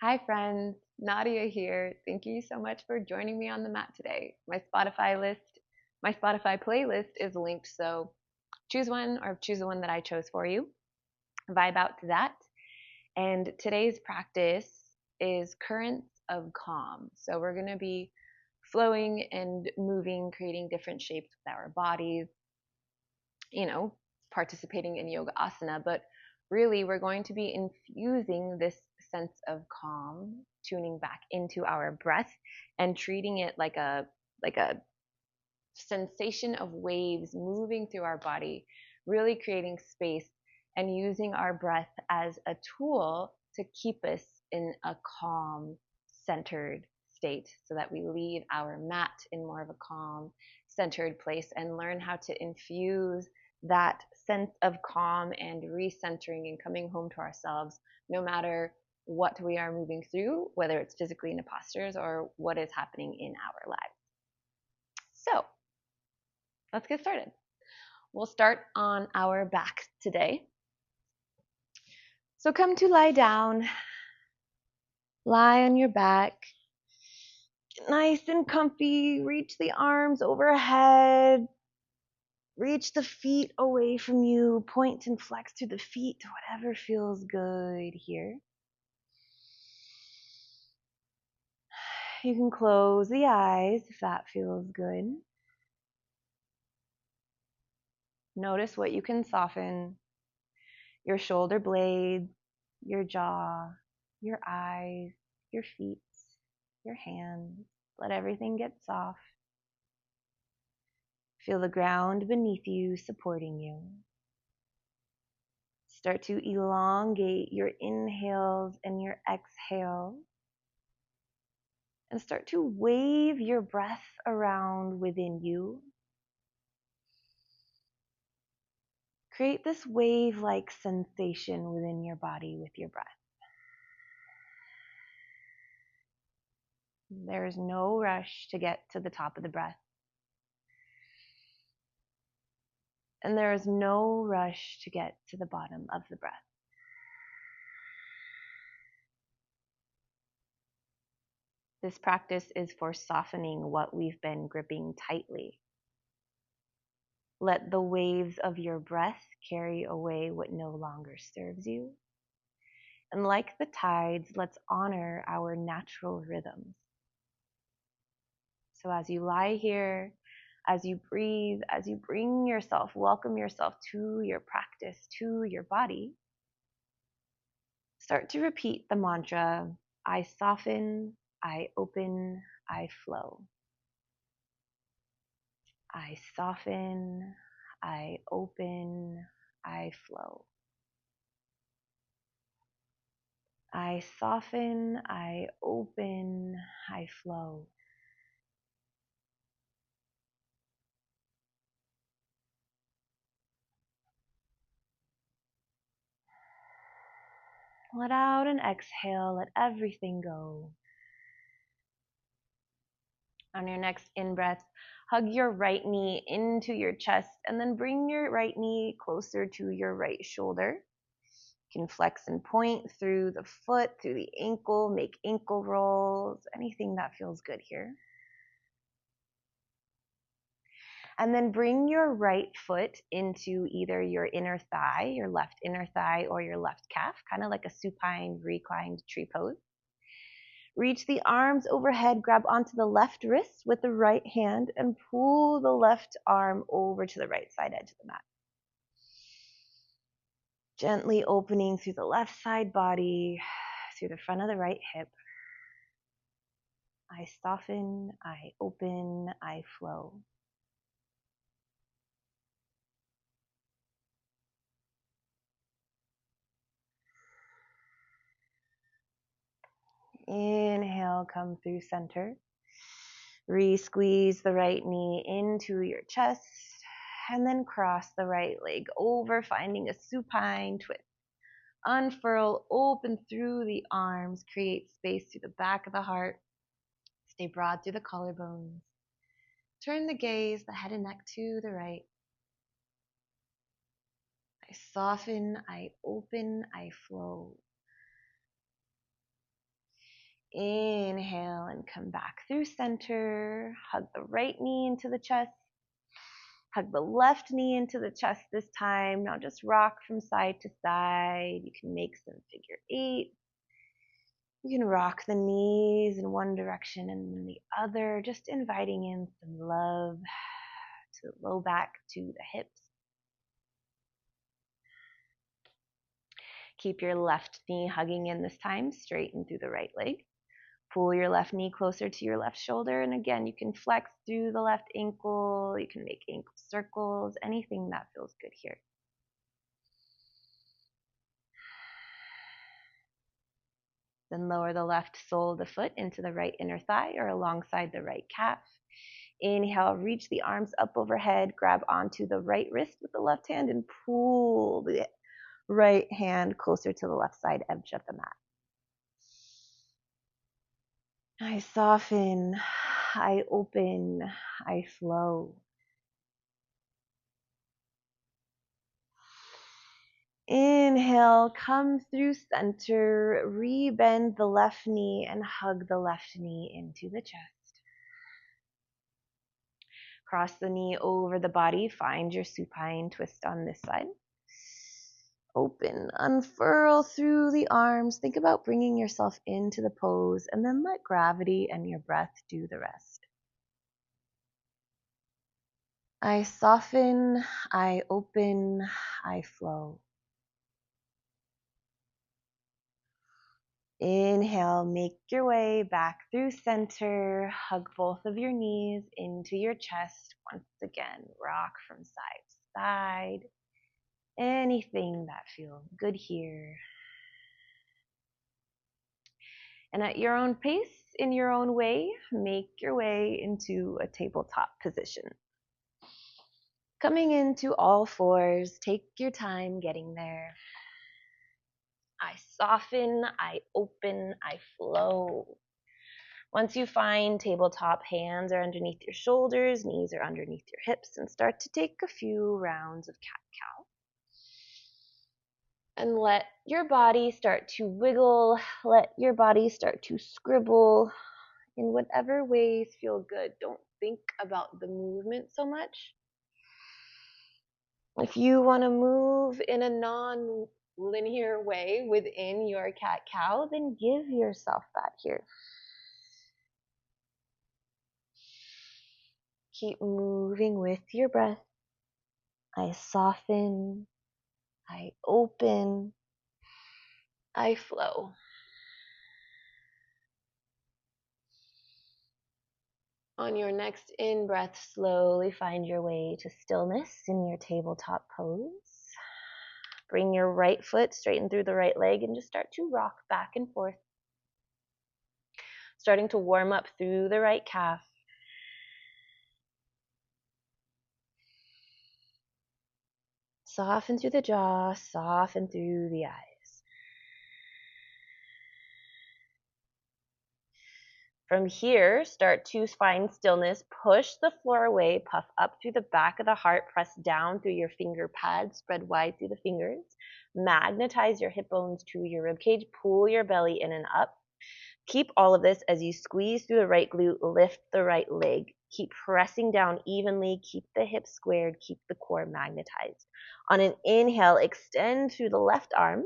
Hi friends, Nadia here. Thank you so much for joining me on the mat today. My Spotify playlist is linked, so choose one or choose the one that I chose for you. Vibe out to that. And today's practice is currents of calm. So we're going to be flowing and moving, creating different shapes with our bodies, you know, participating in yoga asana, but really we're going to be infusing this sense of calm, tuning back into our breath and treating it like a sensation of waves moving through our body, really creating space and using our breath as a tool to keep us in a calm, centered state so that we leave our mat in more of a calm, centered place and learn how to infuse that sense of calm and recentering and coming home to ourselves no matter what we are moving through, whether it's physically in the postures or what is happening in our lives. So, let's get started. We'll start on our back today. So come to lie down. Lie on your back. Get nice and comfy. Reach the arms overhead. Reach the feet away from you. Point and flex through the feet, whatever feels good here. You can close the eyes if that feels good. Notice what you can soften. Your shoulder blades, your jaw, your eyes, your feet, your hands. Let everything get soft. Feel the ground beneath you supporting you. Start to elongate your inhales and your exhales. And start to wave your breath around within you. Create this wave-like sensation within your body with your breath. There is no rush to get to the top of the breath. And there is no rush to get to the bottom of the breath. This practice is for softening what we've been gripping tightly. Let the waves of your breath carry away what no longer serves you. And like the tides, let's honor our natural rhythms. So as you lie here, as you breathe, as you bring yourself, welcome yourself to your practice, to your body, start to repeat the mantra, I soften, I open, I flow. I soften, I open, I flow. I soften, I open, I flow. Let out and exhale, let everything go. On your next in-breath, hug your right knee into your chest and then bring your right knee closer to your right shoulder. You can flex and point through the foot, through the ankle, make ankle rolls, anything that feels good here. And then bring your right foot into either your inner thigh, your left inner thigh, or your left calf, kind of like a supine reclined tree pose. Reach the arms overhead, grab onto the left wrist with the right hand, and pull the left arm over to the right side edge of the mat. Gently opening through the left side body, through the front of the right hip. I soften, I open, I flow. Inhale, come through center. Re-squeeze the right knee into your chest and then cross the right leg over, finding a supine twist. Unfurl, open through the arms, create space through the back of the heart. Stay broad through the collarbones. Turn the gaze, the head and neck to the right. I soften, I open, I flow. Inhale and come back through center. Hug the right knee into the chest. Hug the left knee into the chest this time. Now just rock from side to side. You can make some figure eight. You can rock the knees in one direction and then the other, just inviting in some love to the low back, to the hips. Keep your left knee hugging in this time, straighten through the right leg. Pull your left knee closer to your left shoulder, and again, you can flex through the left ankle, you can make ankle circles, anything that feels good here. Then lower the left sole of the foot into the right inner thigh or alongside the right calf. Inhale, reach the arms up overhead, grab onto the right wrist with the left hand and pull the right hand closer to the left side edge of the mat. I soften, I open, I flow. Inhale, come through center, rebend the left knee and hug the left knee into the chest. Cross the knee over the body, find your supine twist on this side. Open, unfurl through the arms. Think about bringing yourself into the pose and then let gravity and your breath do the rest. I soften, I open, I flow. Inhale, make your way back through center. Hug both of your knees into your chest. Once again, rock from side to side. Anything that feels good here. And at your own pace, in your own way, make your way into a tabletop position. Coming into all fours, take your time getting there. I soften, I open, I flow. Once you find tabletop, hands are underneath your shoulders, knees are underneath your hips, and start to take a few rounds of cat-cow. And let your body start to wiggle, let your body start to scribble in whatever ways feel good. Don't think about the movement so much. If you want to move in a non-linear way within your cat-cow, then give yourself that here. Keep moving with your breath. I soften, I open, I flow. On your next in-breath, slowly find your way to stillness in your tabletop pose. Bring your right foot straighten through the right leg and just start to rock back and forth. Starting to warm up through the right calf. Soften through the jaw, soften through the eyes. From here, start to find stillness. Push the floor away, puff up through the back of the heart, press down through your finger pads, spread wide through the fingers. Magnetize your hip bones to your rib cage, pull your belly in and up. Keep all of this as you squeeze through the right glute, lift the right leg. Keep pressing down evenly, keep the hips squared, keep the core magnetized. On an inhale, extend through the left arm.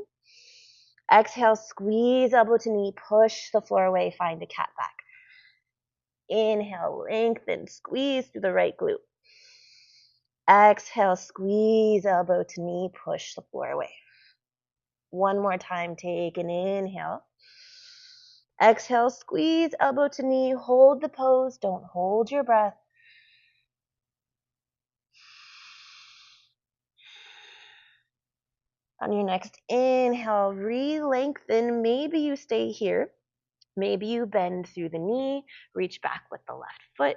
Exhale, squeeze elbow to knee, push the floor away, find a cat back. Inhale, lengthen, squeeze through the right glute. Exhale, squeeze elbow to knee, push the floor away. One more time, take an inhale. Exhale, squeeze elbow to knee, hold the pose, don't hold your breath. On your next inhale, re-lengthen. Maybe you stay here. Maybe you bend through the knee, reach back with the left foot,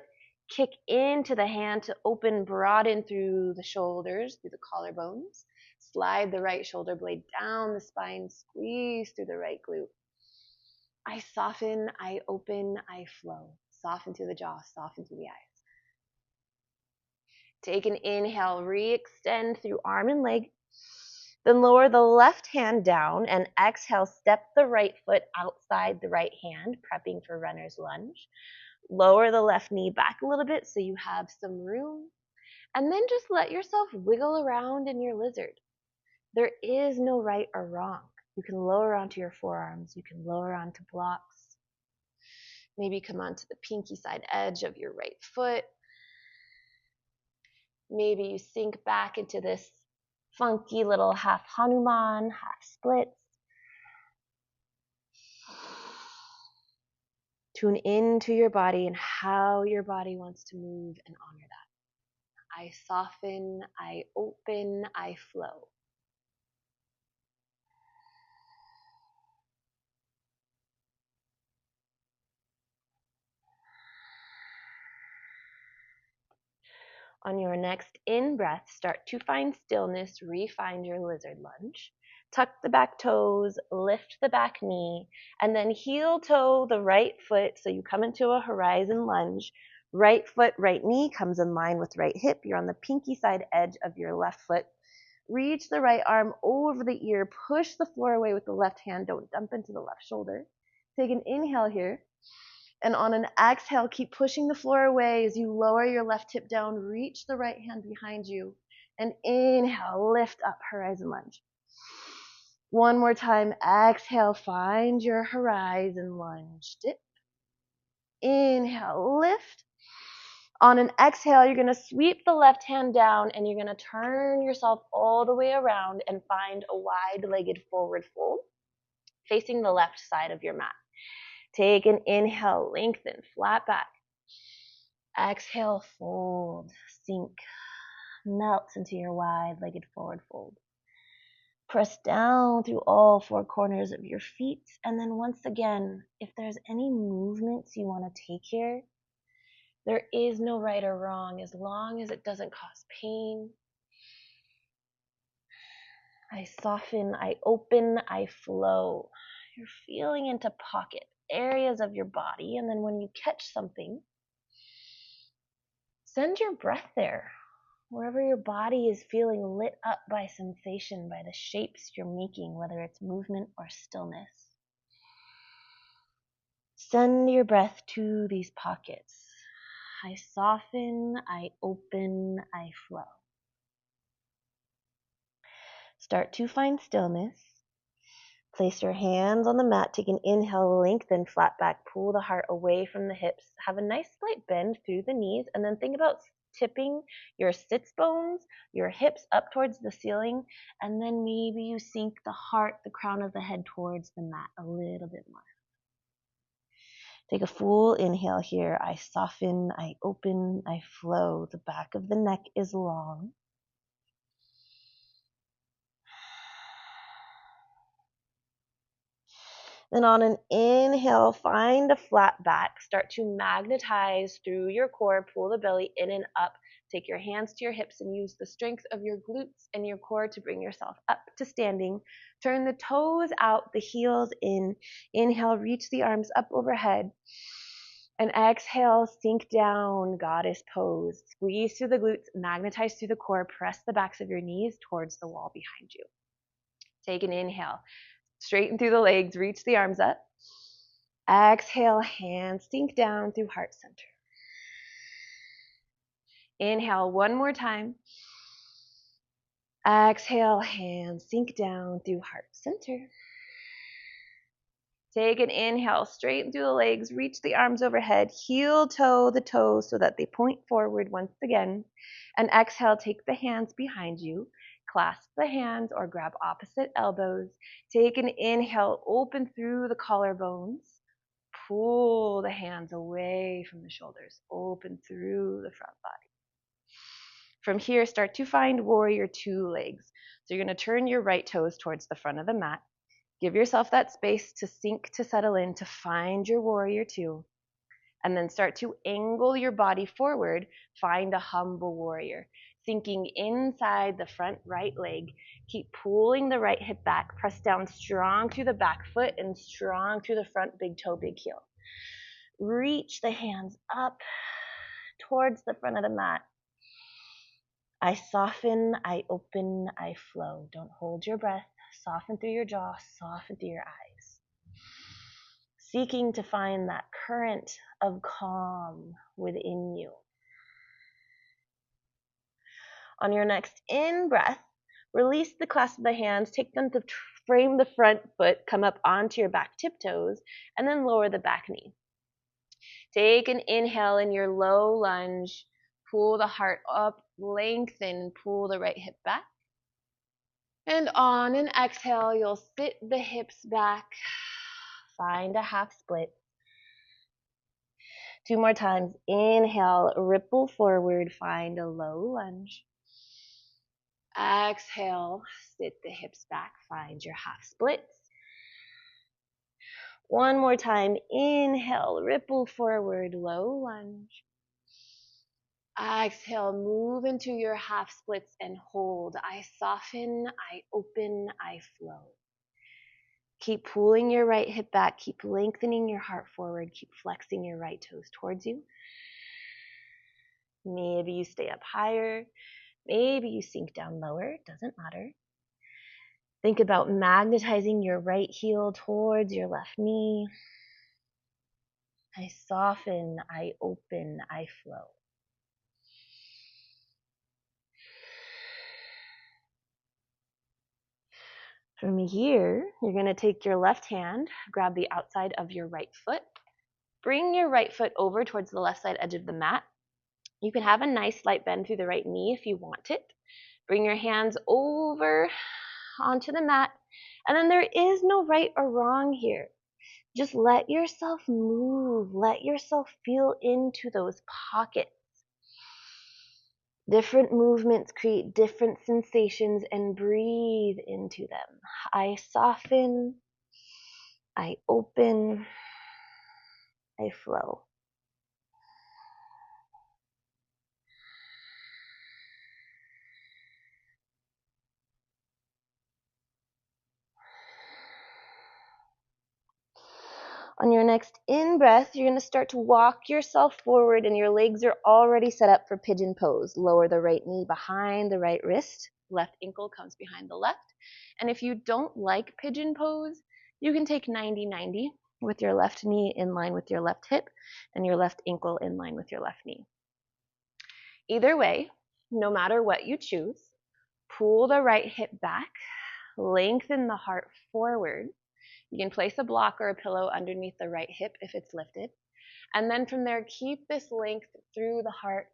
kick into the hand to open, broaden through the shoulders, through the collarbones. Slide the right shoulder blade down the spine, squeeze through the right glute. I soften, I open, I flow. Soften through the jaw, soften through the eyes. Take an inhale, re-extend through arm and leg. Then lower the left hand down and exhale, step the right foot outside the right hand, prepping for runner's lunge. Lower the left knee back a little bit so you have some room. And then just let yourself wiggle around in your lizard. There is no right or wrong. You can lower onto your forearms. You can lower onto blocks. Maybe come onto the pinky side edge of your right foot. Maybe you sink back into this funky little half Hanuman, half splits. Tune into your body and how your body wants to move and honor that. I soften, I open, I flow. On your next in-breath, start to find stillness, refine your lizard lunge. Tuck the back toes, lift the back knee, and then heel toe the right foot so you come into a horizon lunge. Right foot, right knee comes in line with right hip. You're on the pinky side edge of your left foot. Reach the right arm over the ear. Push the floor away with the left hand. Don't dump into the left shoulder. Take an inhale here. And on an exhale, keep pushing the floor away as you lower your left hip down. Reach the right hand behind you. And inhale, lift up, horizon lunge. One more time. Exhale, find your horizon lunge. Dip. Inhale, lift. On an exhale, you're going to sweep the left hand down and you're going to turn yourself all the way around and find a wide-legged forward fold facing the left side of your mat. Take an inhale, lengthen, flat back. Exhale, fold, sink, melts into your wide-legged forward fold. Press down through all four corners of your feet. And then once again, if there's any movements you want to take here, there is no right or wrong as long as it doesn't cause pain. I soften, I open, I flow. You're feeling into pocket areas of your body, and then when you catch something, send your breath there. Wherever your body is feeling lit up by sensation, by the shapes you're making, whether it's movement or stillness. Send your breath to these pockets. I soften, I open, I flow. Start to find stillness. Place your hands on the mat. Take an inhale, lengthen, flat back, pull the heart away from the hips. Have a nice slight bend through the knees, and then think about tipping your sits bones, your hips up towards the ceiling, and then maybe you sink the heart, the crown of the head towards the mat a little bit more. Take a full inhale here. I soften, I open, I flow. The back of the neck is long. Then on an inhale, find a flat back. Start to magnetize through your core. Pull the belly in and up. Take your hands to your hips and use the strength of your glutes and your core to bring yourself up to standing. Turn the toes out, the heels in. Inhale, reach the arms up overhead. And exhale, sink down, goddess pose. Squeeze through the glutes, magnetize through the core. Press the backs of your knees towards the wall behind you. Take an inhale. Straighten through the legs, reach the arms up. Exhale, hands sink down through heart center. Inhale one more time. Exhale, hands sink down through heart center. Take an inhale, straighten through the legs, reach the arms overhead, heel toe the toes so that they point forward once again. And exhale, take the hands behind you. Clasp the hands or grab opposite elbows. Take an inhale, open through the collarbones. Pull the hands away from the shoulders, open through the front body. From here, start to find warrior two legs. So you're going to turn your right toes towards the front of the mat. Give yourself that space to sink, to settle in, to find your warrior two. And then start to angle your body forward. Find a humble warrior. Sinking inside the front right leg. Keep pulling the right hip back. Press down strong through the back foot and strong through the front big toe, big heel. Reach the hands up towards the front of the mat. I soften, I open, I flow. Don't hold your breath. Soften through your jaw, soften through your eyes. Seeking to find that current of calm within you. On your next in-breath, release the clasp of the hands, take them to frame the front foot, come up onto your back tiptoes, and then lower the back knee. Take an inhale in your low lunge, pull the heart up, lengthen, pull the right hip back. And on an exhale, you'll sit the hips back, find a half split. 2 more times, inhale, ripple forward, find a low lunge. Exhale, sit the hips back, find your half splits. 1 more time, inhale, ripple forward, low lunge. Exhale, move into your half splits and hold. I soften, I open, I flow. Keep pulling your right hip back, keep lengthening your heart forward, keep flexing your right toes towards you. Maybe you stay up higher, maybe you sink down lower, doesn't matter. Think about magnetizing your right heel towards your left knee. I soften, I open, I flow. From here, you're going to take your left hand, grab the outside of your right foot, bring your right foot over towards the left side edge of the mat. You can have a nice slight bend through the right knee if you want it. Bring your hands over onto the mat, and then there is no right or wrong here. Just let yourself move, let yourself feel into those pockets. Different movements create different sensations, and breathe into them. I soften, I open, I flow. On your next in-breath, you're going to start to walk yourself forward, and your legs are already set up for pigeon pose. Lower the right knee behind the right wrist. Left ankle comes behind the left. And if you don't like pigeon pose, you can take 90-90 with your left knee in line with your left hip and your left ankle in line with your left knee. Either way, no matter what you choose, pull the right hip back, lengthen the heart forward. You can place a block or a pillow underneath the right hip if it's lifted. And then from there, keep this length through the heart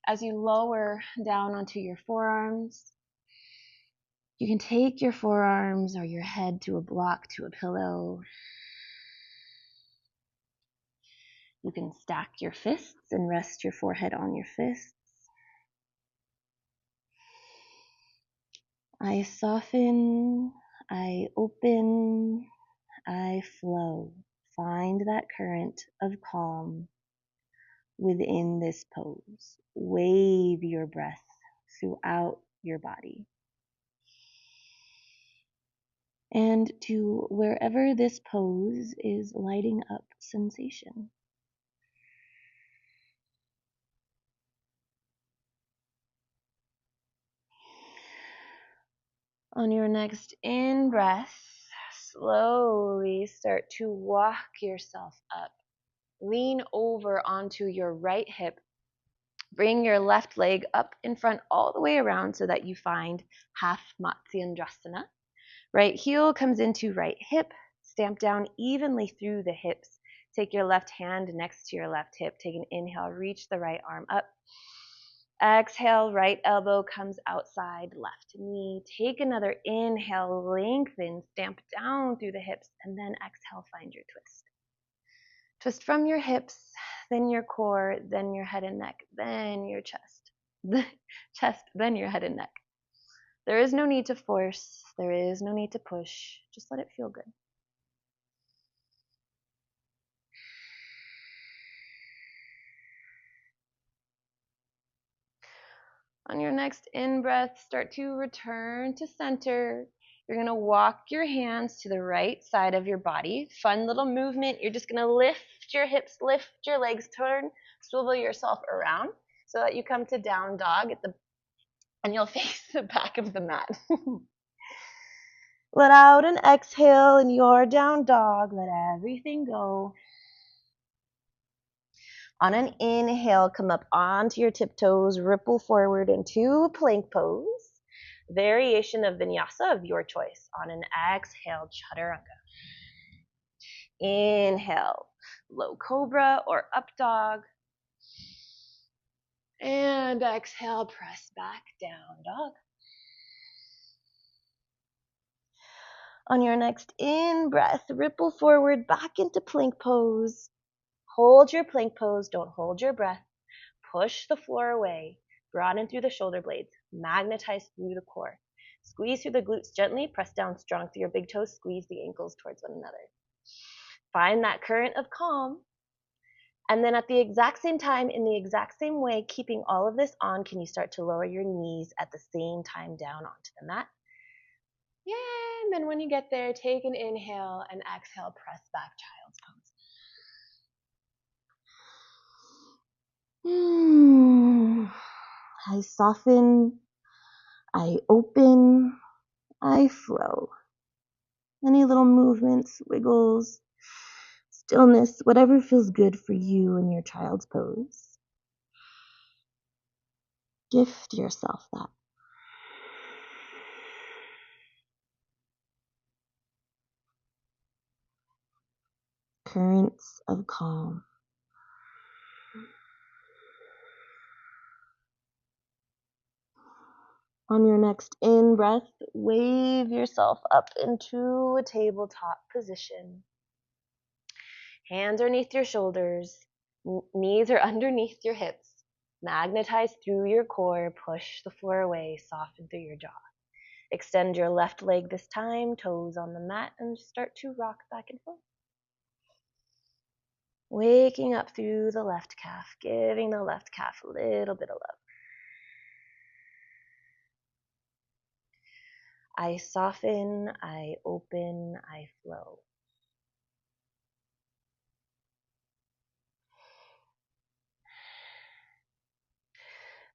as you lower down onto your forearms. You can take your forearms or your head to a block, to a pillow. You can stack your fists and rest your forehead on your fists. I soften, I open, I flow. Find that current of calm within this pose. Wave your breath throughout your body. And to wherever this pose is lighting up sensation. On your next in-breath, slowly start to walk yourself up. Lean over onto your right hip. Bring your left leg up in front all the way around so that you find half Matsyendrasana. Right heel comes into right hip. Stamp down evenly through the hips. Take your left hand next to your left hip. Take an inhale, reach the right arm up. Exhale, right elbow comes outside, left knee. Take another inhale, lengthen, stamp down through the hips, and then exhale, find your twist. Twist from your hips, then your core, then your head and neck, then your chest. Chest, then your head and neck. There is no need to force. There is no need to push. Just let it feel good. On your next in-breath, start to return to center. You're going to walk your hands to the right side of your body. Fun little movement. You're just going to lift your hips, lift your legs, turn, swivel yourself around so that you come to down dog at the and you'll face the back of the mat. Let out an exhale in your down dog. Let everything go. On an inhale, come up onto your tiptoes, ripple forward into a plank pose. Variation of vinyasa of your choice. On an exhale, chaturanga. Inhale, low cobra or up dog. And exhale, press back, down dog. On your next in-breath, ripple forward back into plank pose. Hold your plank pose, don't hold your breath. Push the floor away, broaden through the shoulder blades, magnetize through the core. Squeeze through the glutes gently, press down strong through your big toes, squeeze the ankles towards one another. Find that current of calm. And then at the exact same time, in the exact same way, keeping all of this on, can you start to lower your knees at the same time down onto the mat? Yeah, and then when you get there, take an inhale and exhale, press back, child's pose. I soften, I open, I flow. Any little movements, wiggles, stillness, whatever feels good for you in your child's pose. Gift yourself that. Currents of calm. On your next in-breath, wave yourself up into a tabletop position. Hands are underneath your shoulders, knees are underneath your hips. Magnetize through your core, push the floor away, soften through your jaw. Extend your left leg this time, toes on the mat, and start to rock back and forth. Waking up through the left calf, giving the left calf a little bit of love. I soften, I open, I flow.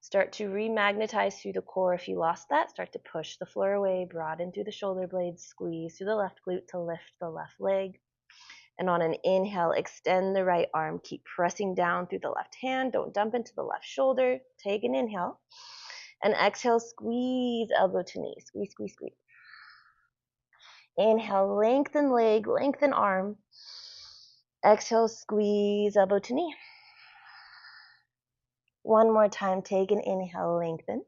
Start to remagnetize through the core if you lost that. Start to push the floor away, broaden through the shoulder blades, squeeze through the left glute to lift the left leg. And on an inhale, extend the right arm. Keep pressing down through the left hand. Don't dump into the left shoulder. Take an inhale. And exhale, squeeze elbow to knee. Squeeze, squeeze, squeeze. Inhale, lengthen leg, lengthen arm. Exhale, squeeze elbow to knee. One more time, take an inhale, lengthen.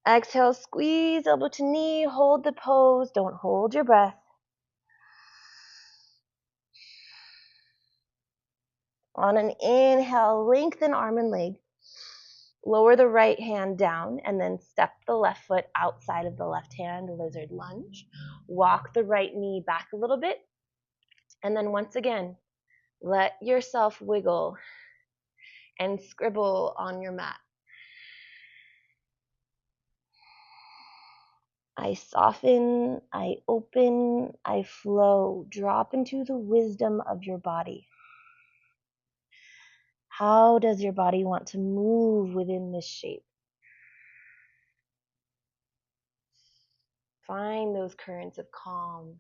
Exhale, squeeze elbow to knee, hold the pose, don't hold your breath. On an inhale, lengthen arm and leg. Lower the right hand down and then step the left foot outside of the left hand, lizard lunge. Walk the right knee back a little bit. And then once again, let yourself wiggle and scribble on your mat. I soften, I open, I flow. Drop into the wisdom of your body. How does your body want to move within this shape? Find those currents of calm.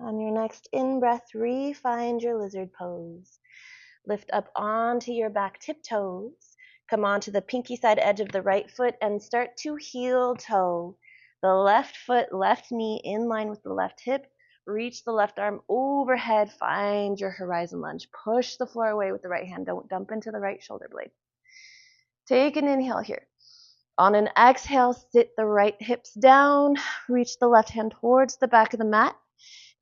On your next in-breath, re-find your lizard pose. Lift up onto your back tiptoes. Come onto the pinky side edge of the right foot and start to heel toe. The left foot, left knee in line with the left hip. Reach the left arm overhead. Find your horizon lunge. Push the floor away with the right hand. Don't dump into the right shoulder blade. Take an inhale here. On an exhale, sit the right hips down. Reach the left hand towards the back of the mat.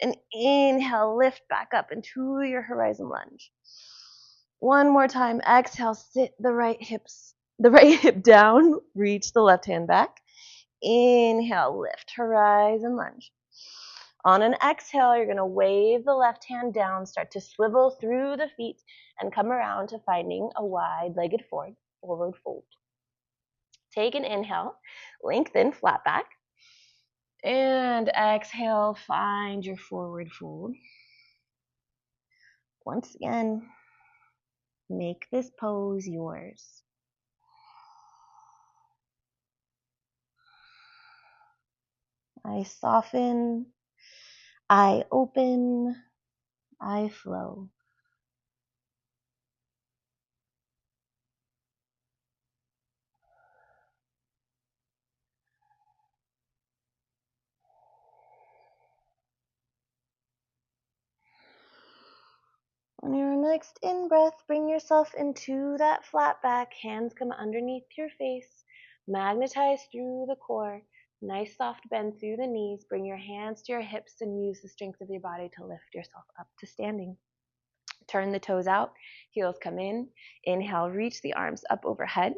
And inhale, lift back up into your horizon lunge. One more time. Exhale, sit the right hip down. Reach the left hand back. Inhale, lift, horizon lunge. On an exhale, you're going to wave the left hand down, start to swivel through the feet, and come around to finding a wide-legged forward fold. Take an inhale, lengthen, flat back. And exhale, find your forward fold. Once again, make this pose yours. I soften, I open, I flow. On your next in-breath, bring yourself into that flat back. Hands come underneath your face. Magnetize through the core. Nice soft bend through the knees. Bring your hands to your hips and use the strength of your body to lift yourself up to standing. Turn the toes out. Heels come in. Inhale, reach the arms up overhead.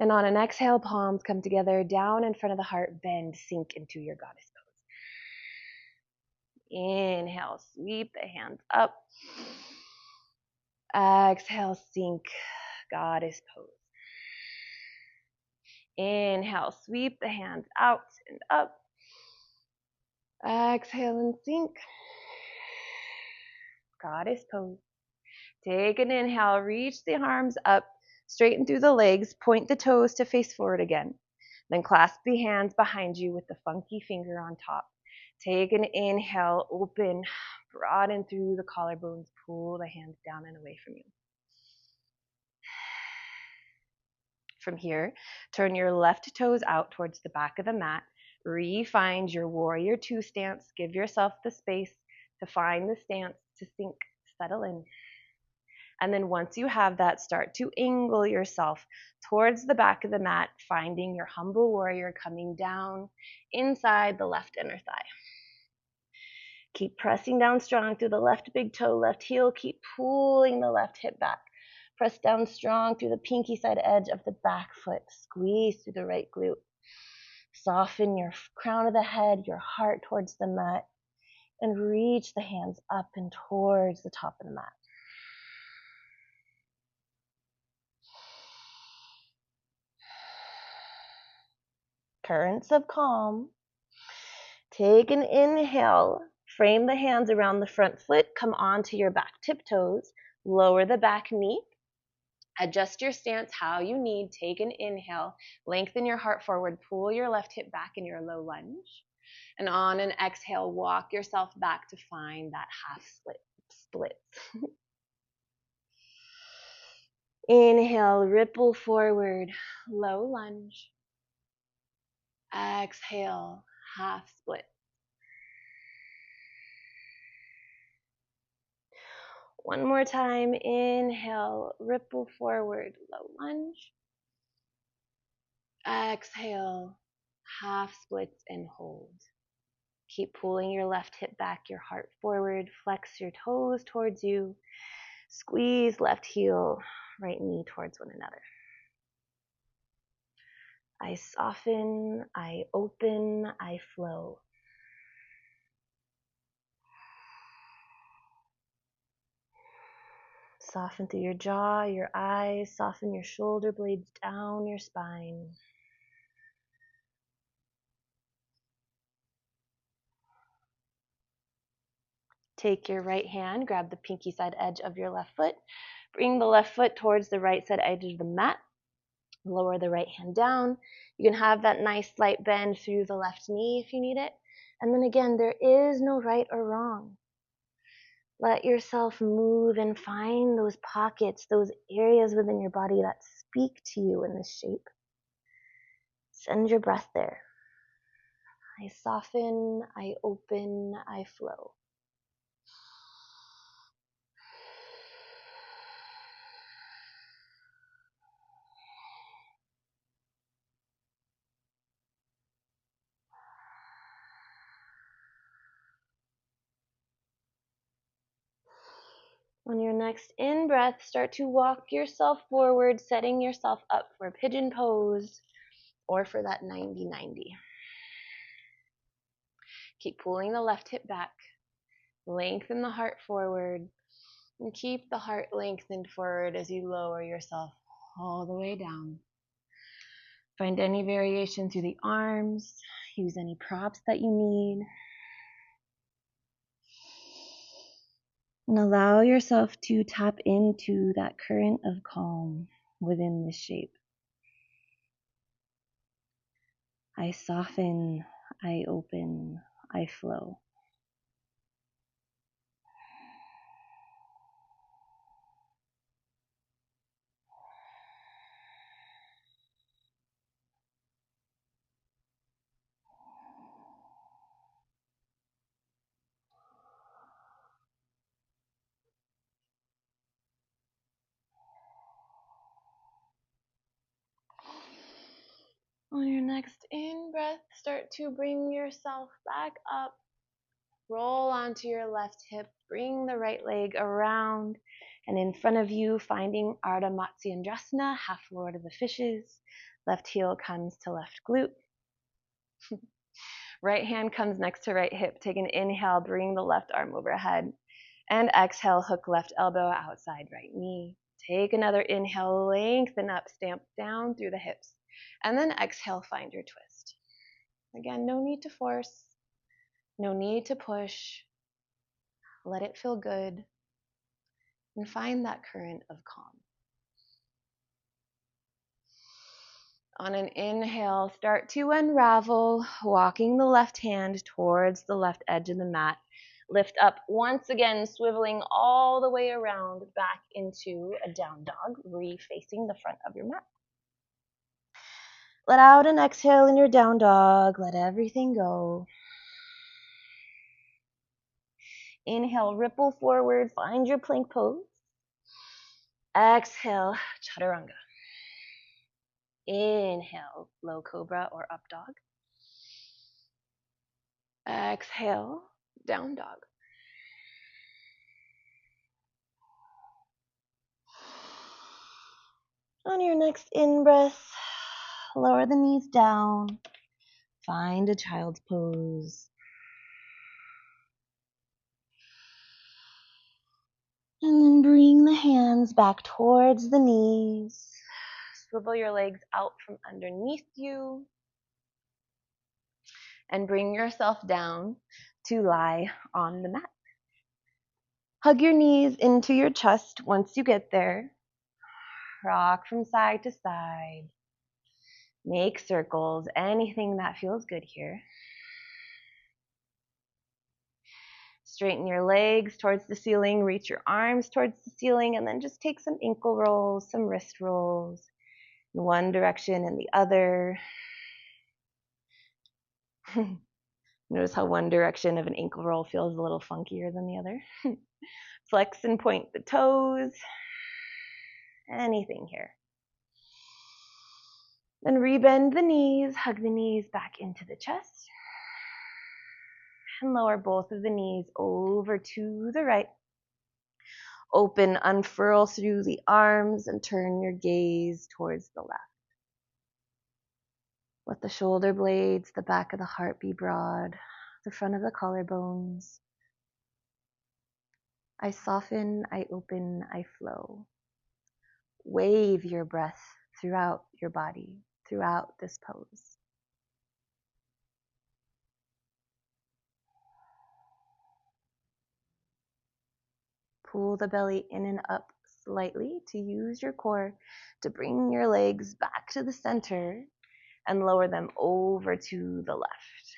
And on an exhale, palms come together down in front of the heart. Bend, sink into your goddess pose. Inhale, sweep the hands up. Exhale, sink, goddess pose. Inhale, sweep the hands out and up. Exhale and sink, goddess pose. Take an inhale, reach the arms up, straighten through the legs, point the toes to face forward again. Then clasp the hands behind you with the funky finger on top. Take an inhale, open, broaden through the collarbones, pull the hands down and away from you. From here, turn your left toes out towards the back of the mat. Re-find your warrior two stance. Give yourself the space to find the stance, to sink, settle in. And then once you have that, start to angle yourself towards the back of the mat, finding your humble warrior coming down inside the left inner thigh. Keep pressing down strong through the left big toe, left heel. Keep pulling the left hip back. Press down strong through the pinky side edge of the back foot. Squeeze through the right glute. Soften your crown of the head, your heart towards the mat, and reach the hands up and towards the top of the mat. Currents of calm. Take an inhale. Frame the hands around the front foot. Come onto your back tiptoes. Lower the back knee. Adjust your stance how you need. Take an inhale. Lengthen your heart forward. Pull your left hip back in your low lunge. And on an exhale, walk yourself back to find that half split. Inhale, ripple forward, low lunge. Exhale, half split. One more time. Inhale, ripple forward, low lunge. Exhale, half splits and hold. Keep pulling your left hip back, your heart forward. Flex your toes towards you. Squeeze left heel, right knee towards one another. I soften, I open, I flow. Soften through your jaw, your eyes. Soften your shoulder blades down your spine. Take your right hand, grab the pinky side edge of your left foot. Bring the left foot towards the right side edge of the mat. Lower the right hand down. You can have that nice slight bend through the left knee if you need it. And then again, there is no right or wrong. Let yourself move and find those pockets, those areas within your body that speak to you in this shape. Send your breath there. I soften, I open, I flow. On your next in-breath, start to walk yourself forward, setting yourself up for a pigeon pose or for that 90-90. Keep pulling the left hip back. Lengthen the heart forward. And keep the heart lengthened forward as you lower yourself all the way down. Find any variation through the arms. Use any props that you need. And allow yourself to tap into that current of calm within this shape. I soften, I open, I flow. On your next in-breath, start to bring yourself back up. Roll onto your left hip, bring the right leg around, and in front of you, finding Ardha Matsyendrasana, half Lord of the Fishes. Left heel comes to left glute. Right hand comes next to right hip. Take an inhale, bring the left arm overhead. And exhale, hook left elbow outside right knee. Take another inhale, lengthen up, stamp down through the hips. And then exhale, find your twist. Again, no need to force, no need to push. Let it feel good. And find that current of calm. On an inhale, start to unravel, walking the left hand towards the left edge of the mat. Lift up once again, swiveling all the way around back into a down dog, refacing the front of your mat. Let out an exhale in your down dog. Let everything go. Inhale, ripple forward, find your plank pose. Exhale, chaturanga. Inhale, low cobra or up dog. Exhale, down dog. On your next in-breath, lower the knees down. Find a child's pose. And then bring the hands back towards the knees. Swivel your legs out from underneath you. And bring yourself down to lie on the mat. Hug your knees into your chest once you get there. Rock from side to side. Make circles, anything that feels good here. Straighten your legs towards the ceiling, reach your arms towards the ceiling, and then just take some ankle rolls, some wrist rolls in one direction and the other. Notice how one direction of an ankle roll feels a little funkier than the other. Flex and point the toes. Anything here. Then rebend the knees, hug the knees back into the chest. And lower both of the knees over to the right. Open, unfurl through the arms and turn your gaze towards the left. Let the shoulder blades, the back of the heart be broad, the front of the collarbones. I soften, I open, I flow. Wave your breath throughout your body, throughout this pose. Pull the belly in and up slightly to use your core to bring your legs back to the center and lower them over to the left.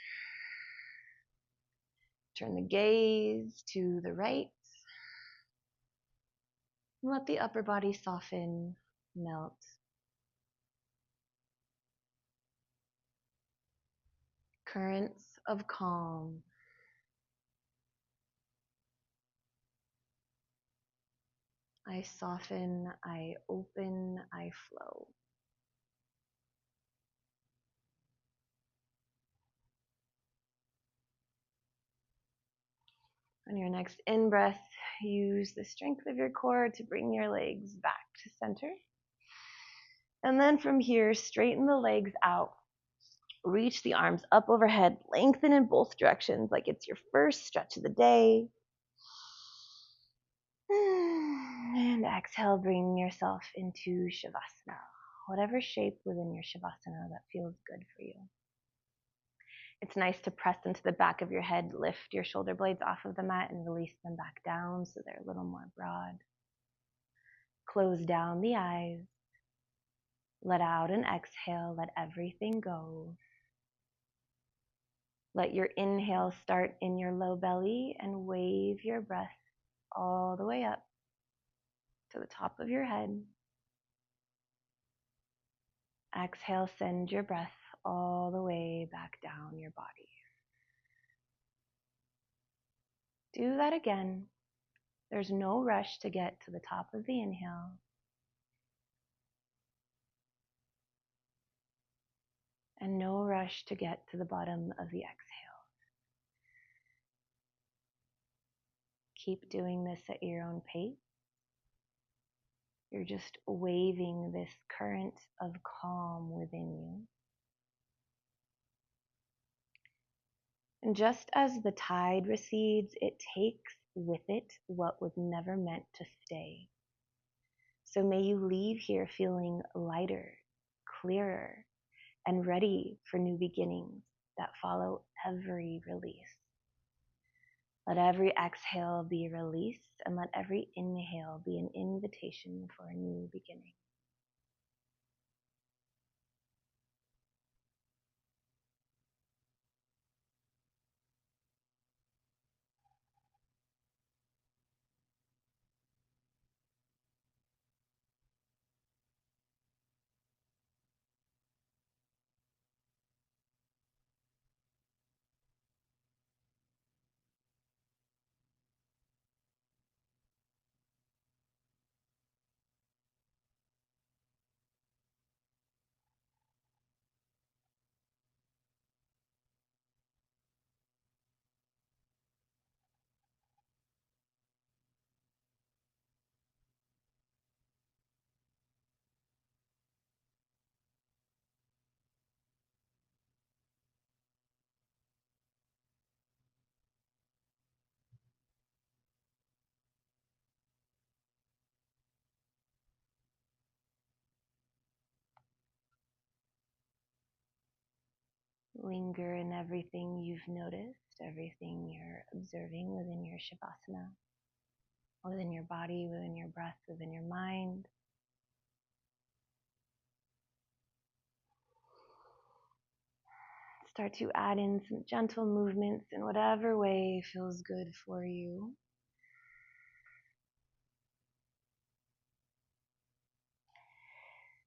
Turn the gaze to the right. Let the upper body soften, melt. Currents of calm. I soften, I open, I flow. On your next in-breath, use the strength of your core to bring your legs back to center. And then from here, straighten the legs out. Reach the arms up overhead, lengthen in both directions like it's your first stretch of the day. And exhale, bring yourself into Shavasana. whatever shape within your Shavasana that feels good for you. It's nice to press into the back of your head, lift your shoulder blades off of the mat and release them back down so they're a little more broad. Close down the eyes. Let out and exhale. Let everything go. Let your inhale start in your low belly and wave your breath all the way up to the top of your head. Exhale, send your breath all the way back down your body. Do that again. There's no rush to get to the top of the inhale. And no rush to get to the bottom of the exhale. Keep doing this at your own pace. You're just waving this current of calm within you. And just as the tide recedes, it takes with it what was never meant to stay. So may you leave here feeling lighter, clearer, and ready for new beginnings that follow every release. Let every exhale be a release, and let every inhale be an invitation for a new beginning. Linger in everything you've noticed, everything you're observing within your Shavasana, within your body, within your breath, within your mind. Start to add in some gentle movements in whatever way feels good for you.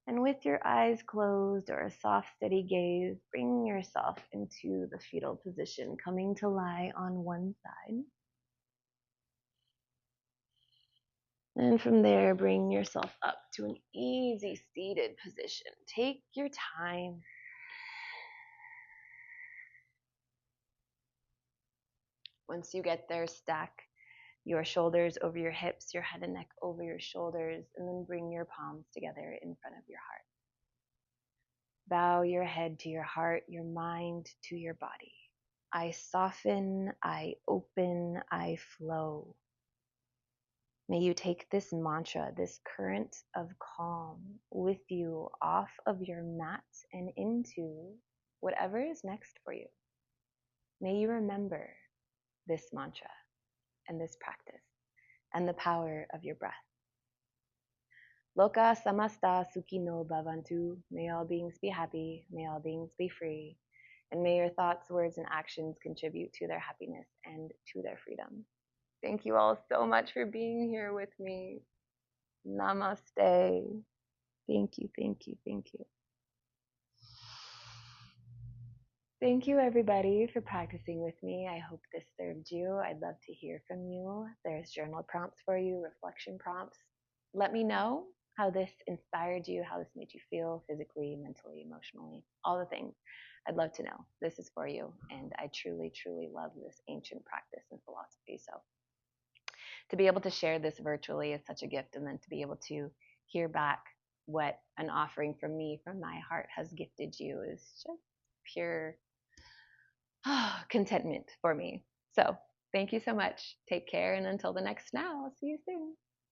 And with your eyes closed or a soft, steady gaze, bring yourself into the fetal position, coming to lie on one side. And from there, bring yourself up to an easy seated position. Take your time. Once you get there, stack your shoulders over your hips, your head and neck over your shoulders, and then bring your palms together in front of your heart. Bow your head to your heart, your mind to your body. I soften, I open, I flow. May you take this mantra, this current of calm with you off of your mat and into whatever is next for you. May you remember this mantra and this practice and the power of your breath. Loka samasta sukhino bhavantu. May all beings be happy. May all beings be free. And may your thoughts, words, and actions contribute to their happiness and to their freedom. Thank you all so much for being here with me. Namaste. Thank you, thank you, thank you. Thank you, everybody, for practicing with me. I hope this served you. I'd love to hear from you. There's journal prompts for you, reflection prompts. Let me know how this inspired you, how this made you feel physically, mentally, emotionally, all the things. I'd love to know. This is for you, and I truly, truly love this ancient practice and philosophy. So to be able to share this virtually is such a gift, and then to be able to hear back what an offering from me, from my heart, has gifted you is just pure contentment for me. So thank you so much. Take care, and until the next now, I'll see you soon.